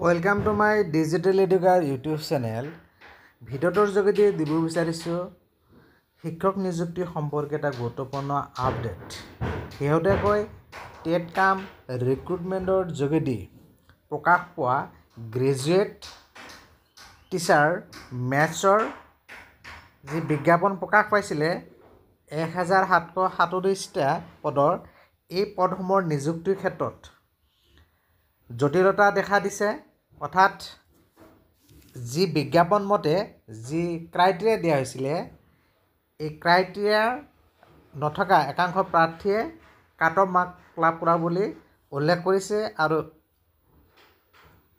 Welcome to my digital Educar YouTube channel. ভিডিঅ'টোৰ যোগেদি দিব বিচাৰিছোঁ শিক্ষক নিযুক্তি সম্পৰ্কে এটা গুৰুত্বপূৰ্ণ আপডেট। শেহতীয়াকৈ টেট কাম ৰিক্ৰুটমেণ্টৰ যোগেদি প্ৰকাশ পোৱা গ্ৰেজুৱেট টিচাৰ মেথছৰ যি বিজ্ঞাপন প্ৰকাশ পাইছিলে 1737টা পদৰ, এই পদসমূহৰ নিযুক্তিৰ ক্ষেত্ৰত জটিলতা দেখা দিছে। অৰ্থাৎ যি বিজ্ঞাপন মতে যি ক্ৰাইটেৰিয়া দিয়া হৈছিলে, এই ক্ৰাইটেৰিয়া নথকা একাংশ প্ৰাৰ্থীয়ে কাট অফ মাৰ্ক লাভ কৰা বুলি উল্লেখ কৰিছে। আৰু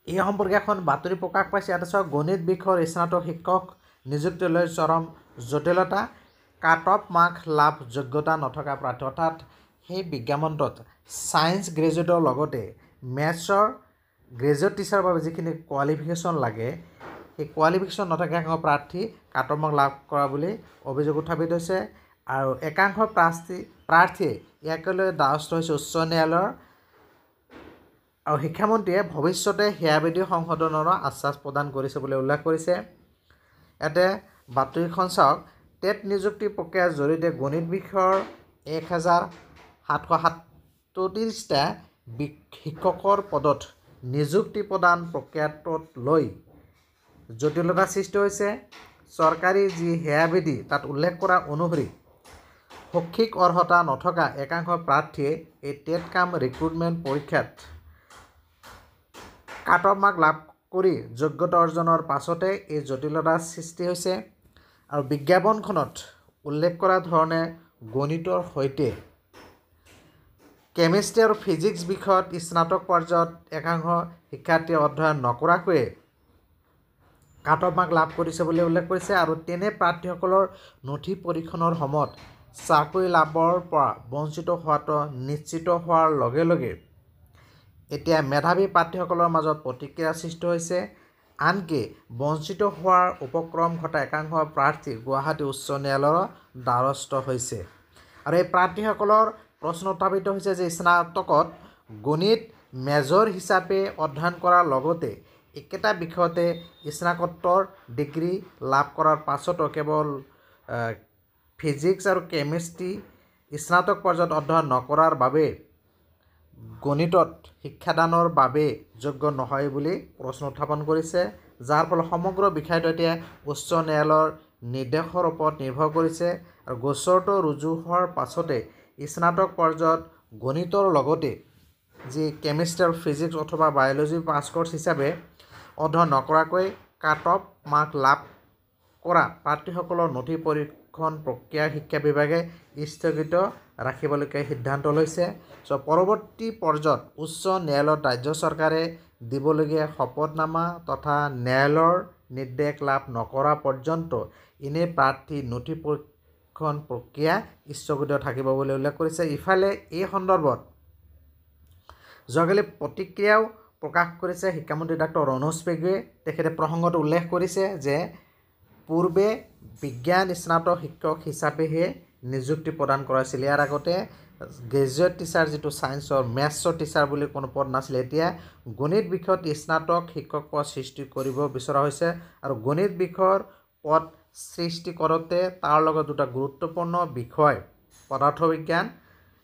এই সম্পৰ্কে এখন বাতৰি প্ৰকাশ পাইছে। ইয়াত চাওক, গণিত বিষয়ৰ স্নাতক শিক্ষক নিযুক্তিলৈ চৰম জটিলতা, কাট অফ মাৰ্ক লাভ যোগ্যতা নথকা প্ৰাৰ্থী। অৰ্থাৎ সেই বিজ্ঞাপনটোত ছায়েন্স গ্ৰেজুৱেটৰ লগতে মেথছৰ গ্ৰেজুৱেট টিচাৰৰ বাবে যিখিনি কোৱালিফিকেশ্যন লাগে, সেই কোৱালিফিকেশ্যন নথকা একাংশ প্ৰাৰ্থী কাট অফ মাৰ্ক লাভ কৰা বুলি অভিযোগ উত্থাপিত হৈছে। আৰু একাংশ প্ৰাৰ্থীয়ে ইয়াকে লৈ দ্বাৰস্থ হৈছে উচ্চ ন্যায়ালয়ৰ। আৰু শিক্ষামন্ত্ৰীয়ে ভৱিষ্যতে সেয়াবিধি সংশোধনৰো আশ্বাস প্ৰদান কৰিছে বুলি উল্লেখ কৰিছে। ইয়াতে বাতৰিখন চাওক, টেট নিযুক্তি প্ৰক্ৰিয়াৰ জৰিয়তে গণিত বিষয়ৰ 1737টা শিক্ষকৰ পদত নিযুক্তি প্ৰদান প্ৰক্ৰিয়াটোক লৈ জটিলতাৰ সৃষ্টি হৈছে। চৰকাৰী যি সেয়াবিধি তাত উল্লেখ কৰা অনুসৰি শৈক্ষিক অৰ্হতা নথকা একাংশ প্ৰাৰ্থীয়ে এই টেট কাম ৰিক্ৰুটমেণ্ট পৰীক্ষাত কাট অফ মাৰ্ক লাভ কৰি যোগ্যতা অৰ্জনৰ পাছতে এই জটিলতাৰ সৃষ্টি হৈছে। আৰু বিজ্ঞাপনখনত উল্লেখ কৰা ধৰণে গণিতৰ সৈতে কেমিষ্ট্ৰি আৰু ফিজিক্স বিষয়ত স্নাতক পৰ্যায়ত একাংশ শিক্ষাৰ্থীয়ে অধ্যয়ন নকৰাকৈয়ে কাট অফ মাৰ্ক লাভ কৰিছে বুলি উল্লেখ কৰিছে। আৰু তেনে প্ৰাৰ্থীসকলৰ নথি পৰীক্ষণৰ সময়ত চাকৰি লাভৰ পৰা বঞ্চিত হোৱাটো নিশ্চিত হোৱাৰ লগে লগে এতিয়া মেধাৱী প্ৰাৰ্থীসকলৰ মাজত প্ৰতিক্ৰিয়াৰ সৃষ্টি হৈছে। আনকি বঞ্চিত হোৱাৰ উপক্ৰম ঘটা একাংশ প্ৰাৰ্থী গুৱাহাটী উচ্চ ন্যায়ালয়ৰ দ্বাৰস্থ হৈছে। আৰু এই প্ৰাৰ্থীসকলৰ প্ৰশ্ন উত্থাপিত হৈছে যে স্নাতকত গণিত মেজৰ হিচাপে অধ্যয়ন কৰাৰ লগতে একেটা বিষয়তে স্নাতকোত্তৰ ডিগ্ৰী লাভ কৰাৰ পাছতো কেৱল ফিজিক্স আৰু কেমিষ্ট্ৰি স্নাতক পৰ্যায়ত অধ্যয়ন নকৰাৰ বাবে গণিতত শিক্ষাদানৰ বাবে যোগ্য নহয় বুলি প্ৰশ্ন উত্থাপন কৰিছে। যাৰ ফলত সমগ্ৰ বিষয়টো এতিয়া উচ্চ ন্যায়ালয়ৰ নিৰ্দেশৰ ওপৰত নিৰ্ভৰ কৰিছে। আৰু গোচৰটো ৰুজু হোৱাৰ পাছতে স্নাতক পৰ্যায়ত গণিতৰ লগতে যি কেমিষ্ট্ৰি আৰু ফিজিক্স অথবা বায়'লজি পাছ কৰ্চ হিচাপে অধ্যয়ন নকৰাকৈ কাট অফ মাৰ্ক লাভ কৰা প্ৰাৰ্থীসকলৰ নথি পৰীক্ষণ প্ৰক্ৰিয়া শিক্ষা বিভাগে স্থগিত ৰাখিবলৈকে সিদ্ধান্ত লৈছে। পৰৱৰ্তী পৰ্যায়ত উচ্চ ন্যায়ালয়ত ৰাজ্য চৰকাৰে দিবলগীয়া শপতনামা তথা ন্যায়ালয়ৰ নিৰ্দেশ লাভ নকৰা পৰ্যন্ত এনে প্ৰাৰ্থী নথি পৰীক্ষণ প্ৰক্ৰিয়া স্থগিত থাকিব বুলি উল্লেখ কৰিছে। ইফালে এই সন্দৰ্ভত যোৱাকালি প্ৰতিক্ৰিয়াও প্ৰকাশ কৰিছে শিক্ষামন্ত্ৰী ডাক্তৰ ৰণোজ পেগুৱে। তেখেতে প্ৰসংগত উল্লেখ কৰিছে যে পূৰ্বে বিজ্ঞান স্নাতক শিক্ষক হিচাপেহে নিযুক্তি প্ৰদান কৰা হৈছিল। ইয়াৰ আগতে গ্ৰেজুৱেট টিচাৰ যিটো ছায়েন্সৰ মেথছৰ টিচাৰ বুলি কোনো পদ নাছিলে। এতিয়া গণিত বিষয়ত স্নাতক শিক্ষক পদ সৃষ্টি কৰিব বিচৰা হৈছে। আৰু গণিত বিষয়ৰ পদ সৃষ্টি কৰোঁতে তাৰ লগত দুটা গুৰুত্বপূৰ্ণ বিষয় পদাৰ্থ বিজ্ঞান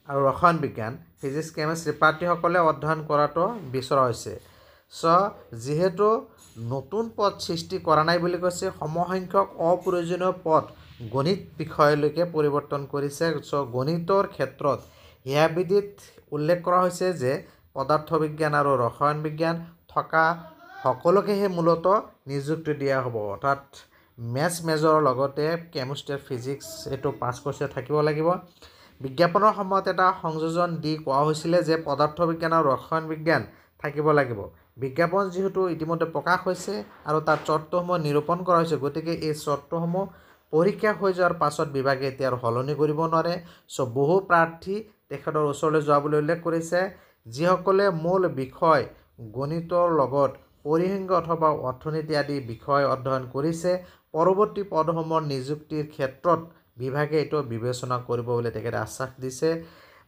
আৰু ৰসায়ন বিজ্ঞান ফিজিক্স কেমিষ্ট্ৰি প্ৰাৰ্থীসকলে অধ্যয়ন কৰাটো বিচৰা হৈছে। যিহেতু নতুন পদ সৃষ্টি কৰা নাই বুলি কৈছে, সমসংখ্যক অপ্ৰয়োজনীয় পদ গণিত বিষয়লৈকে পৰিৱৰ্তন কৰিছে। গণিতৰ ক্ষেত্ৰত সেয়াবিধিত উল্লেখ কৰা হৈছে যে পদাৰ্থ বিজ্ঞান আৰু ৰসায়ন বিজ্ঞান থকা সকলোকেহে মূলতঃ নিযুক্তি দিয়া হ'ব। অৰ্থাৎ মেথছ মেজৰৰ লগতে কেমিষ্ট্ৰি ফিজিক্স এইটো পাছ কৰ্চে থাকিব লাগিব। বিজ্ঞাপনৰ সময়ত এটা সংযোজন দি কোৱা হৈছিলে যে পদাৰ্থ বিজ্ঞান আৰু ৰসায়ন বিজ্ঞান থাকিব লাগিব। বিজ্ঞাপন যিহেতু ইতিমধ্যে প্ৰকাশ হৈছে আৰু তাৰ চৰ্তসমূহ নিৰূপণ কৰা হৈছে, গতিকে এই চৰ্তসমূহ পৰীক্ষা হৈ যোৱাৰ পাছত বিভাগে এতিয়া আৰু সলনি কৰিব নোৱাৰে। বহু প্ৰাৰ্থী তেখেতৰ ওচৰলৈ যোৱা বুলি উল্লেখ কৰিছে, যিসকলে মূল বিষয় গণিতৰ লগত পৰিসংখ্য অথবা অৰ্থনীতি আদি বিষয় অধ্যয়ন কৰিছে। পৰৱৰ্তী পদসমূহৰ নিযুক্তিৰ ক্ষেত্ৰত বিভাগে এইটো বিবেচনা কৰিব বুলি তেখেতে আশ্বাস দিছে।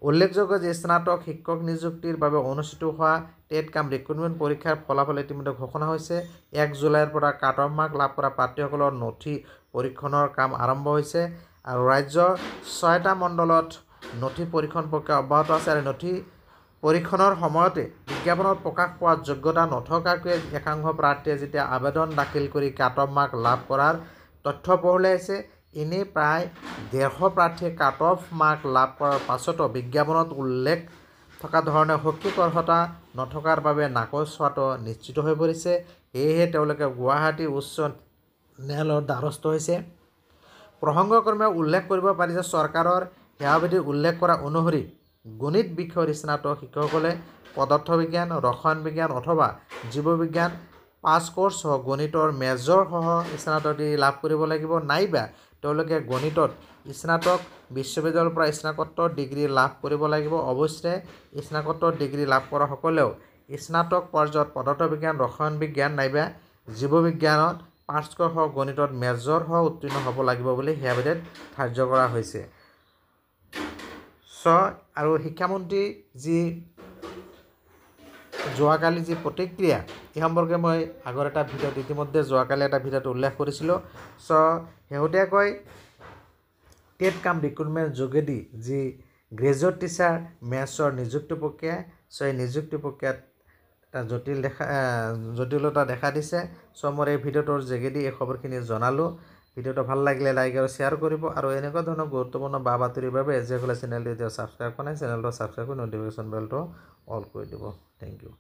উল্লেখযোগ্য যে স্নাতক শিক্ষক নিযুক্তিৰ বাবে অনুষ্ঠিত হোৱা টেট কাম ৰিক্ৰুটমেণ্ট পৰীক্ষাৰ ফলাফল ইতিমধ্যে ঘোষণা হৈছে। 1 জুলাইৰ পৰা কাট অফ মাৰ্ক লাভ কৰা প্ৰাৰ্থীসকলৰ নথি পৰীক্ষণৰ কাম আৰম্ভ হৈছে আৰু ৰাজ্যৰ 6টা মণ্ডলত নথি পৰীক্ষণ প্ৰক্ৰিয়া অব্যাহত আছে আৰু নথি পৰীক্ষণৰ সময়তে বিজ্ঞাপনত প্ৰকাশ পোৱা যোগ্যতা নথকাকৈ একাংশ প্ৰাৰ্থীয়ে যেতিয়া আবেদন দাখিল কৰি কাট অফ মাৰ্ক লাভ কৰাৰ তথ্য পোহৰলৈ আহিছে। এনে প্ৰায় 150 প্ৰাৰ্থীয়ে কাট অফ মাৰ্ক লাভ কৰাৰ পাছতো বিজ্ঞাপনত উল্লেখ থকা ধৰণে শৈক্ষিক অৰ্হতা নথকাৰ বাবে নাকচ হোৱাটো নিশ্চিত হৈ পৰিছে। সেয়েহে তেওঁলোকে গুৱাহাটী উচ্চ ন্যায়ালয়ৰ দ্বাৰস্থ হৈছে। প্ৰসংগক্ৰমে উল্লেখ কৰিব পাৰি যে চৰকাৰৰ সেৱাবিধিত উল্লেখ কৰা অনুসৰি গণিত বিষয়ৰ স্নাতক শিক্ষকসকলে পদাৰ্থ বিজ্ঞান, ৰসায়ন বিজ্ঞান অথবা জীৱবিজ্ঞান পাছ কোৰ্চ সহ গণিতৰ মেজৰ সহ স্নাতক ডিগ্ৰী লাভ কৰিব লাগিব, নাইবা তেওঁলোকে গণিতত স্নাতক বিশ্ববিদ্যালয়ৰ পৰা স্নাতকোত্তৰ ডিগ্ৰী লাভ কৰিব লাগিব। অৱশ্যে স্নাতকোত্তৰ ডিগ্ৰী লাভ কৰা সকলেও স্নাতক পৰ্যায়ত পদাৰ্থ বিজ্ঞান, ৰসায়ন বিজ্ঞান নাইবা জীৱবিজ্ঞানত পাছ কোৰ্চ সহ গণিতত মেজৰ সহ উত্তীৰ্ণ হ'ব লাগিব বুলি সেৱাবিধিত ধাৰ্য কৰা হৈছে। আৰু শিক্ষামন্ত্ৰী যি যোৱাকালি যি প্ৰতিক্ৰিয়া, এই সম্পৰ্কে মই আগৰ এটা ভিডিঅ'ত ইতিমধ্যে যোৱাকালি এটা ভিডিঅ'ত উল্লেখ কৰিছিলোঁ। শেহতীয়াকৈ টেট কাম ৰিক্ৰুটমেণ্ট যোগেদি যি গ্ৰেজুৱেট টিচাৰ মেথছৰ নিযুক্তি প্ৰক্ৰিয়া, এই নিযুক্তি প্ৰক্ৰিয়াত এটা জটিলতা দেখা দিছে। মই এই ভিডিঅ'টোৰ যোগেদি এই খবৰখিনি জনালোঁ। ভিডিঅ'টো ভাল লাগিলে লাইক আৰু শ্বেয়াৰ কৰিব আৰু এনেকুৱা ধৰণৰ গুৰুত্বপূৰ্ণ বা বাতৰিৰ বাবে যিসকলে চেনেলটো এতিয়াও ছাবস্ক্ৰাইব কৰা নাই চেনেলটো ছাবস্ক্ৰাইব কৰি ন'টিফিকেশ্যন বেলটো অল কৰি দিব। Thank U.